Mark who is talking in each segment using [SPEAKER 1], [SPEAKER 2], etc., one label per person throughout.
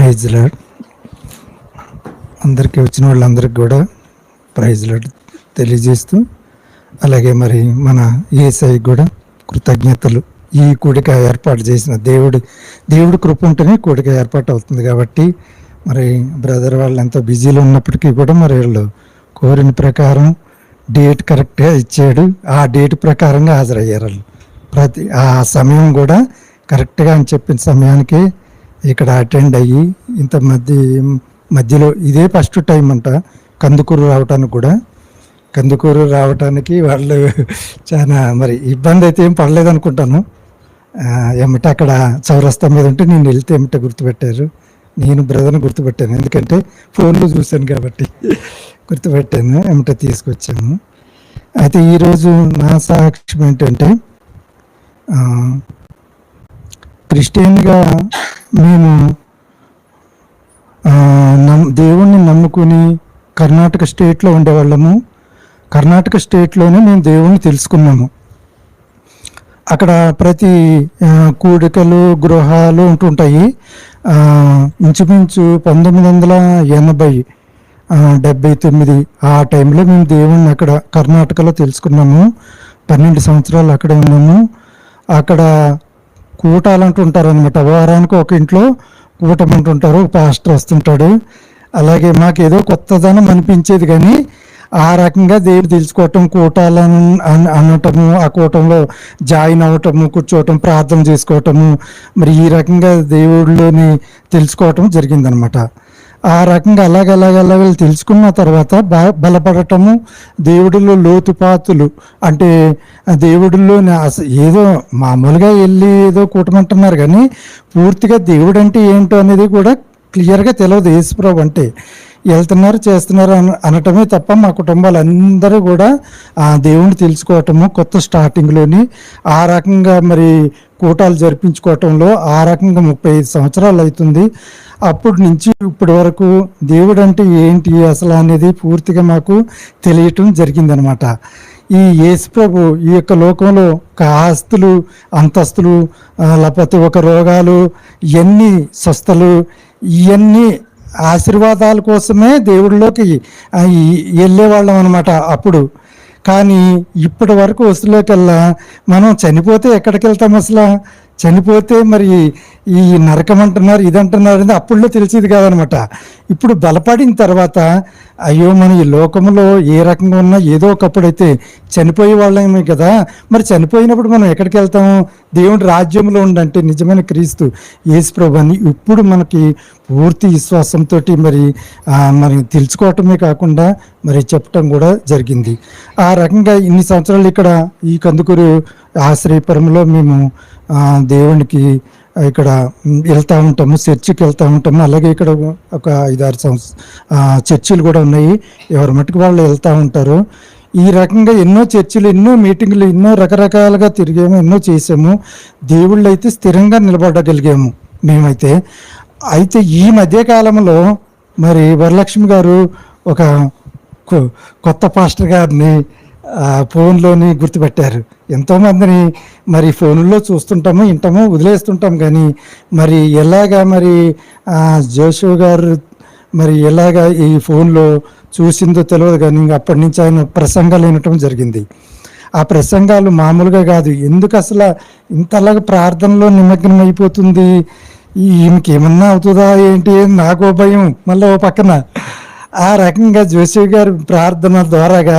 [SPEAKER 1] Praise lord. అందరికీ వచ్చిన వాళ్ళందరికీ కూడా ప్రైజ్ లార్డ్ తెలియజేస్తూ, అలాగే మరి మన యేసయ్యకి కూడా కృతజ్ఞతలు. ఈ కూడిక ఏర్పాటు చేసిన దేవుడి కృప ఉంటేనే కూడిక ఏర్పాటు అవుతుంది. కాబట్టి మరి బ్రదర్ వాళ్ళు ఎంతో బిజీలో ఉన్నప్పటికీ కూడా మరి వాళ్ళు కోరిన ప్రకారం డేట్ కరెక్ట్గా ఇచ్చాడు. ఆ డేట్ ప్రకారంగా హాజరయ్యారు వాళ్ళు. ఆ సమయం కూడా కరెక్ట్గా అని చెప్పిన సమయానికి ఇక్కడ అటెండ్ అయ్యి మధ్యలో ఇదే ఫస్ట్ టైం అంట కందుకూరు రావటానికి వాళ్ళు చాలా మరి ఇబ్బంది అయితే ఏం పడలేదు అనుకుంటాను. ఏమిటి అక్కడ చౌరస్తా మీద ఉంటే నేను వెళ్తే ఏమిటో గుర్తుపెట్టారు. నేను బ్రదర్ని గుర్తుపెట్టాను, ఎందుకంటే ఫోన్లో చూశాను కాబట్టి గుర్తుపెట్టాను. ఏమిటో తీసుకొచ్చాము. అయితే ఈరోజు నా సాక్ష్యం ఏంటంటే, క్రిస్టియన్గా మేము దేవుణ్ణి నమ్ముకుని కర్ణాటక స్టేట్లో ఉండేవాళ్ళము. కర్ణాటక స్టేట్లోనే మేము దేవుణ్ణి తెలుసుకున్నాము. అక్కడ ప్రతి కూడికలు గృహాలు ఉంటుంటాయి. ఇంచుమించు 1979 ఆ టైంలో మేము దేవుణ్ణి అక్కడ కర్ణాటకలో తెలుసుకున్నాము. 12 సంవత్సరాలు అక్కడ ఉన్నాము. అక్కడ కూటాలు అంటుంటారు అనమాట. వారానికి ఒక ఇంట్లో కూటం అంటుంటారు, పాస్టర్ వస్తుంటాడు. అలాగే మాకేదో కొత్తదనం అనిపించేది, కానీ ఆ రకంగా దేవుడు తెలుసుకోవటం, కూటాలను అనటము, ఆ కూటంలో జాయిన్ అవ్వటము, కూర్చోవటం, ప్రార్థన చేసుకోవటము, మరి ఈ రకంగా దేవుడిలోని తెలుసుకోవటం జరిగిందనమాట. ఆ రకంగా అలాగ తెలుసుకున్న తర్వాత బలపడటము, దేవుడిలో లోతుపాతులు, అంటే దేవుడిలో ఏదో మామూలుగా వెళ్ళి ఏదో కూటమంటున్నారు, కానీ పూర్తిగా దేవుడు అంటే ఏంటో అనేది కూడా క్లియర్గా తెలియదు. యేసుప్రభు అంటే వెళ్తున్నారు చేస్తున్నారు అనటమే తప్ప మా కుటుంబాలు అందరూ కూడా ఆ దేవుణ్ణి తెలుసుకోవటము కొత్త స్టార్టింగ్లోని ఆ రకంగా మరి కూటాలు జరిపించుకోవటంలో ఆ రకంగా 35 సంవత్సరాలు అవుతుంది. అప్పటి నుంచి ఇప్పటి వరకు దేవుడు అంటే ఏంటి అసలు అనేది పూర్తిగా మాకు తెలియటం జరిగిందనమాట. ఈ యేసుప్రభు ఈ యొక్క లోకంలో ఒక ఆస్తులు అంతస్తులు, లేకపోతే ఒక రోగాలు, ఇవన్నీ స్వస్థలు, ఇవన్నీ ఆశీర్వాదాల కోసమే దేవుడిలోకి వెళ్ళేవాళ్ళం అనమాట అప్పుడు. కానీ ఇప్పటి వరకు వస్తువులోకల్లా మనం చనిపోతే ఎక్కడికి వెళ్తాం? అసలు చనిపోతే మరి ఈ నరకం అంటున్నారు, ఇది అంటున్నారు, అనేది అప్పుడులో తెలిసేది కాదనమాట. ఇప్పుడు బలపడిన తర్వాత అయ్యో మనం ఈ లోకంలో ఏ రకంగా ఉన్నా ఏదో ఒకప్పుడైతే చనిపోయే వాళ్ళమే కదా, మరి చనిపోయినప్పుడు మనం ఎక్కడికి వెళ్తాము? దేవుడి రాజ్యంలో ఉండంటే నిజమైన క్రీస్తు యేసుప్రభు అని ఇప్పుడు మనకి పూర్తి విశ్వాసంతో మరి తెలుసుకోవటమే కాకుండా మరి చెప్పటం కూడా జరిగింది. ఆ రకంగా ఇన్ని సంవత్సరాలు ఇక్కడ ఈ కందుకూరు ఆశ్రయపురంలో మేము దేవునికి ఇక్కడ వెళ్తూ ఉంటాము, చర్చికి వెళ్తూ ఉంటాము. అలాగే ఇక్కడ ఒక 5-6 చర్చిలు కూడా ఉన్నాయి, ఎవరి మట్టుకు వాళ్ళు వెళ్తూ ఉంటారు. ఈ రకంగా ఎన్నో చర్చిలు, ఎన్నో మీటింగులు, ఎన్నో రకరకాలుగా తిరిగాము, ఎన్నో చేసాము. దేవుళ్ళు అయితే స్థిరంగా నిలబడగలిగాము మేమైతే. అయితే ఈ మధ్యకాలంలో మరి వరలక్ష్మి గారు ఒక కొత్త పాస్టర్ గారిని ఫోన్లోని గుర్తుపెట్టారు. ఎంతోమందిని మరి ఫోన్లో చూస్తుంటాము, వింటాము, వదిలేస్తుంటాం, కానీ మరి ఎలాగా మరి జోషు గారు మరి ఎలాగా ఈ ఫోన్లో చూసిందో తెలియదు, కానీ అప్పటి నుంచి ఆయన ప్రసంగాలు వినటం జరిగింది. ఆ ప్రసంగాలు మామూలుగా కాదు. ఎందుకు అసలు ఇంతలాగా ప్రార్థనలో నిమగ్నం అయిపోతుంది, ఈమెకి ఏమన్నా అవుతుందా ఏంటి, నాకో భయం. మళ్ళీ ఓ పక్కన ఆ రకంగా జోషి గారు ప్రార్థన ద్వారాగా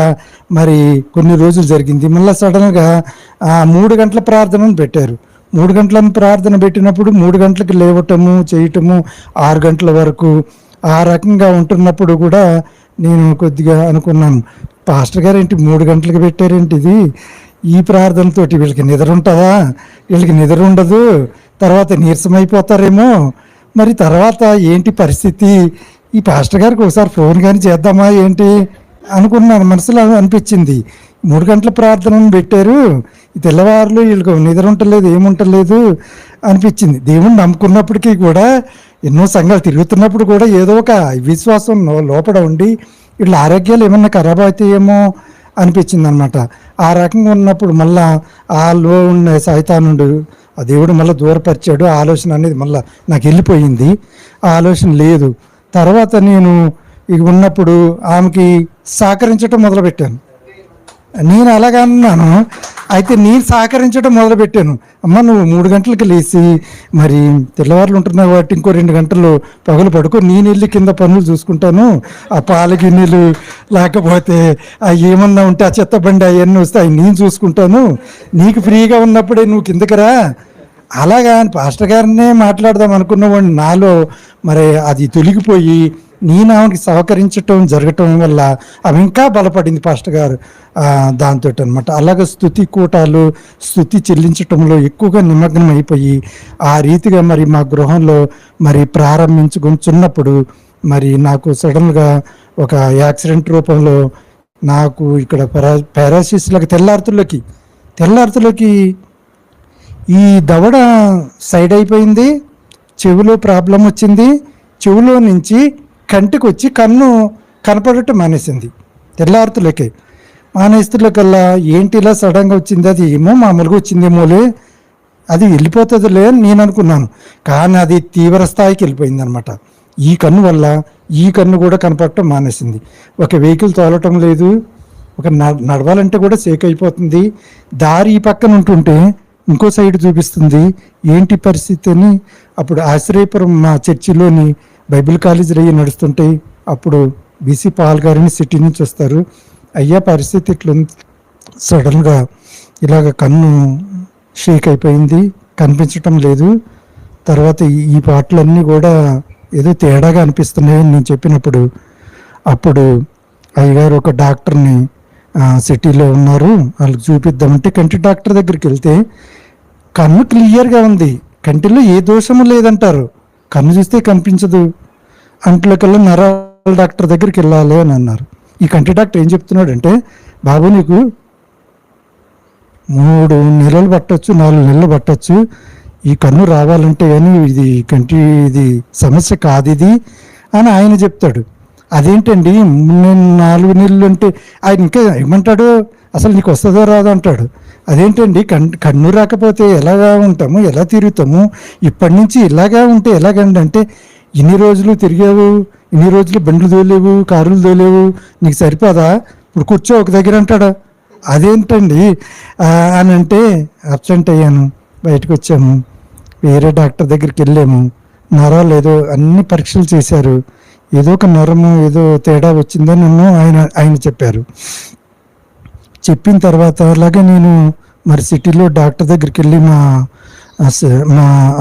[SPEAKER 1] మరి కొన్ని రోజులు జరిగింది. మళ్ళీ సడన్గా 3 గంటల ప్రార్థనను పెట్టారు. 3 గంటల ప్రార్థన పెట్టినప్పుడు 3 గంటలకు లేవటము చేయటము 6 గంటల వరకు ఆ రకంగా ఉంటున్నప్పుడు కూడా నేను కొద్దిగా అనుకున్నాను, పాస్టర్ గారు ఏంటి 3 గంటలకు పెట్టారేంటి, ఇది ఈ ప్రార్థనతోటి వీళ్ళకి నిద్ర ఉంటుందా? వీళ్ళకి నిద్ర ఉండదు, తర్వాత నీరసమైపోతారేమో, మరి తర్వాత ఏంటి పరిస్థితి, ఈ పాస్టర్ గారికి ఒకసారి ఫోన్ కానీ చేద్దామా ఏంటి అనుకున్నాను. మనసులో అనిపించింది. 3 గంటల ప్రార్థనను పెట్టారు, ఈ తెల్లవారులు వీళ్ళకి నిద్ర ఉండలేదు, ఏముంటలేదు అనిపించింది. దేవుణ్ణి నమ్ముకున్నప్పటికీ కూడా ఎన్నో సంఘాలు తిరుగుతున్నప్పుడు కూడా ఏదో ఒక విశ్వాసం లోపల ఉండి వీళ్ళ ఆరోగ్యాలు ఏమన్నా ఖరాబ్ అవుతాయేమో అనిపించింది అనమాట. ఆ రకంగా ఉన్నప్పుడు మళ్ళా ఆలో ఉన్న సైతానుడు ఆ దేవుడు మళ్ళీ దూరపరిచాడు. ఆ ఆలోచన అనేది మళ్ళీ నాకు వెళ్ళిపోయింది. ఆ ఆలోచన లేదు. తర్వాత నేను ఇక ఉన్నప్పుడు ఆమెకి సహకరించడం మొదలుపెట్టాను. నేను అలాగే అన్నాను. అయితే నేను సహకరించడం మొదలుపెట్టాను. అమ్మ నువ్వు 3 గంటలకు లేచి మరి తెల్లవారులు ఉంటున్నావు కాబట్టి ఇంకో 2 గంటలు పగలు పడుకో, నేను వెళ్ళి కింద పనులు చూసుకుంటాను. ఆ పాల గిన్నెలు లేకపోతే ఏమన్నా ఉంటే ఆ చెత్త బండి అవన్నీ వస్తే అవి నేను చూసుకుంటాను, నీకు ఫ్రీగా ఉన్నప్పుడే నువ్వు కిందకి రా. అలాగా పాస్టర్ గారినే మాట్లాడదాం అనుకున్నవాడిని. నాలో మరి అది తొలగిపోయి నేను ఆమెకి సహకరించటం జరగటం వల్ల ఆమె ఇంకా బలపడింది పాస్టర్ గారు దాంతో అనమాట. అలాగే స్తుతి కూటాలు, స్తుతి చెల్లించటంలో ఎక్కువగా నిమగ్నం అయిపోయి ఆ రీతిగా మరి మా గృహంలో మరి ప్రారంభించుకుంటున్నప్పుడు మరి నాకు సడన్గా ఒక యాక్సిడెంట్ రూపంలో నాకు ఇక్కడ పారాసిస్లాగా తెల్లార్తులకి ఈ దవడ సైడ్ అయిపోయింది, చెవిలో ప్రాబ్లం వచ్చింది, చెవిలో నుంచి కంటికి వచ్చి కన్ను కనపడటం మానేసింది. తెల్లార్తులకే మానేస్తులకల్లా ఏంటి ఇలా సడన్గా వచ్చింది, అది ఏమో మామూలుగా వచ్చిందేమోలే, అది వెళ్ళిపోతుందిలే అని నేను అనుకున్నాను. కానీ అది తీవ్ర స్థాయికి వెళ్ళిపోయింది అనమాట. ఈ కన్ను వల్ల ఈ కన్ను కూడా కనపడటం మానేసింది. ఒక వెహికల్ తోలటం లేదు, ఒక నడవాలంటే కూడా సేక్ అయిపోతుంది. దారి ఈ పక్కన ఉంటుంటే ఇంకో సైడ్ చూపిస్తుంది. ఏంటి పరిస్థితి అని అప్పుడు ఆశ్రయపురం మా చర్చిలోని బైబిల్ కాలేజీ అయ్యి నడుస్తుంటాయి. అప్పుడు బీసీ పాల్ గారిని సిటీ నుంచి వస్తారు. అయ్యా పరిస్థితి ఇట్లా సడన్గా ఇలాగ కన్ను షేక్ అయిపోయింది, కనిపించటం లేదు. తర్వాత ఈ పాటలన్నీ కూడా ఏదో తేడాగా అనిపిస్తున్నాయని నేను చెప్పినప్పుడు అప్పుడు అయ్యగారు ఒక డాక్టర్ని సిటీలో ఉన్నారు, వాళ్ళకి చూపిద్దామంటే కంటి డాక్టర్ దగ్గరికి వెళ్తే కన్ను క్లియర్గా ఉంది, కంటిలో ఏ దోషము లేదంటారు, కన్ను చూస్తే కనిపించదు, అంట్లోకల్లా నరాల డాక్టర్ దగ్గరికి వెళ్ళాలి అని అన్నారు. ఈ కంటి డాక్టర్ ఏం చెప్తున్నాడంటే, బాబు నీకు 3 నెలలు పట్టచ్చు, 4 నెలలు పట్టచ్చు ఈ కన్ను రావాలంటే, కానీ ఇది సమస్య కాదు ఇది అని ఆయన చెప్తాడు. అదేంటండి నేను 4 నెలలు అంటే ఆయన ఇంకా ఏమంటాడు, అసలు నీకు వస్తుందో రాదో అంటాడు. అదేంటండి కన్ను రాకపోతే ఎలాగా ఉంటాము, ఎలా తిరుగుతాము, ఇప్పటి నుంచి ఇలాగా ఉంటే ఎలాగండి అంటే, ఇన్ని రోజులు తిరిగావు, ఇన్ని రోజులు బండ్లు తోలేవు, కారులు తోలేవు, నీకు సరిపోదా, ఇప్పుడు కూర్చో ఒక దగ్గర అంటాడు. అదేంటండి అని అంటే అబ్సెంట్ అయ్యాను, బయటకు వచ్చాము, వేరే డాక్టర్ దగ్గరికి వెళ్ళాము, నరాలు ఏదో అన్ని పరీక్షలు చేశారు, ఏదో ఒక నరము ఏదో తేడా వచ్చిందని నన్ను ఆయన చెప్పారు. చెప్పిన తర్వాత అలాగే నేను మరి సిటీలో డాక్టర్ దగ్గరికి వెళ్ళి మా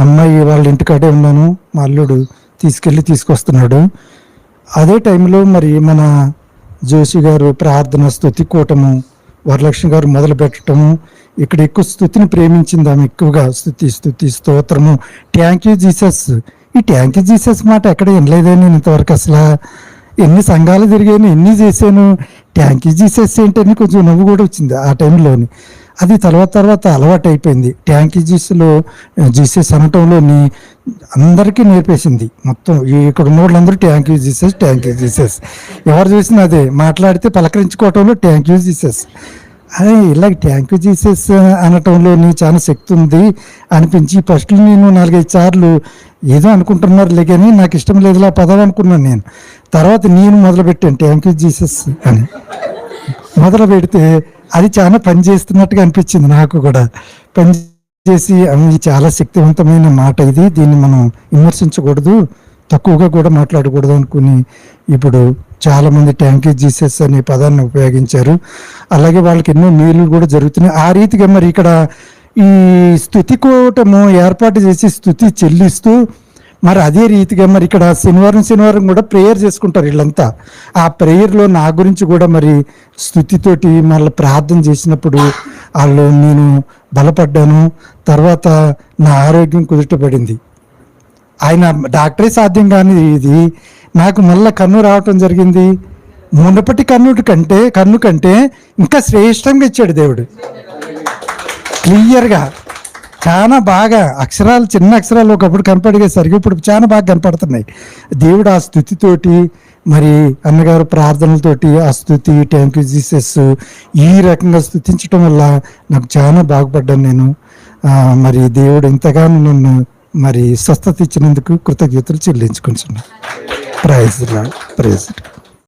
[SPEAKER 1] అమ్మాయి వాళ్ళ ఇంటికాడే ఉన్నాను, మా అల్లుడు తీసుకొస్తున్నాడు. అదే టైంలో మరి మన జోషి గారు ప్రార్థన స్తుతి కూటము, వరలక్ష్మి గారు మొదలు పెట్టడము, ఇక్కడ ఎక్కువ స్తుతిని ప్రేమించింది ఆమె, ఎక్కువగా స్తుతి స్తోత్రము, థ్యాంక్ యూ జీసస్. ఈ థ్యాంక్ యూ జీసస్ మాట ఎక్కడ వినలేదే నేను ఇంతవరకు. అసలు ఎన్ని సంఘాలు తిరిగాను, ఎన్ని చేశాను, థ్యాంక్ యూ జీసస్ ఏంటని కొంచెం నవ్వు కూడా వచ్చింది ఆ టైంలోని. అది తర్వాత అలవాటు అయిపోయింది. థ్యాంక్ యూ జీసస్ అనటంలోని అందరికీ నేర్పేసింది. మొత్తం ఇక్కడ ఉన్న వాళ్ళందరూ థ్యాంక్ యూ జీసస్, ఎవరు చూసినా అదే మాట్లాడితే పలకరించుకోవటంలో థ్యాంక్ యూ జీసస్. అదే ఇలాగ థ్యాంక్ యూ జీసస్ అనటంలోని చాలా శక్తి ఉంది అనిపించి ఫస్ట్లో నేను 4-5 సార్లు ఏదో అనుకుంటున్నారులే కానీ నాకు ఇష్టం లేదులా పదవి అనుకున్నాను నేను. తర్వాత నేను మొదలుపెట్టాను థ్యాంక్ యూ జీసస్ అని. మొదలు పెడితే అది చాలా పనిచేస్తున్నట్టుగా అనిపించింది నాకు కూడా. పనిచేసి అది చాలా శక్తివంతమైన మాట, దీన్ని మనం విమర్శించకూడదు, తక్కువగా కూడా మాట్లాడకూడదు అనుకుని ఇప్పుడు చాలామంది థ్యాంక్ యూ జీసస్ అనే పదాన్ని ఉపయోగించారు. అలాగే వాళ్ళకి ఎన్నో మేలు కూడా జరుగుతున్నాయి. ఆ రీతిగా మరి ఇక్కడ ఈ స్తుతి కూటము ఏర్పాటు చేసి స్తుతి చెల్లిస్తూ మరి అదే రీతిగా మరి ఇక్కడ శనివారం కూడా ప్రేయర్ చేసుకుంటారు వీళ్ళంతా. ఆ ప్రేయర్లో నా గురించి కూడా మరి స్తుతితోటి మళ్ళీ ప్రార్థన చేసినప్పుడు వాళ్ళు నేను బలపడ్డాను. తర్వాత నా ఆరోగ్యం కుదుటపడింది. ఆయన డాక్టరే సాధ్యం కానీ ఇది నాకు మళ్ళీ కన్ను రావటం జరిగింది. మునుపటి కన్ను కంటే ఇంకా శ్రేష్టంగా ఇచ్చాడు దేవుడు. క్లియర్గా చాలా బాగా అక్షరాలు, చిన్న అక్షరాలు ఒకప్పుడు కనపడేసరికి ఇప్పుడు చాలా బాగా కనపడుతున్నాయి. దేవుడు ఆ స్తుతితోటి మరి అన్నగారు ప్రార్థనలతోటి ఆ స్తుతి థ్యాంక్ యూ జీసస్ ఈ రకంగా స్తుతించడం వల్ల నాకు చాలా బాగుపడ్డాను నేను. మరి దేవుడు ఇంతగానో నన్ను మరి స్వస్థత ఇచ్చినందుకు కృతజ్ఞతలు చెల్లించుకుంటున్నాను. Praise lord.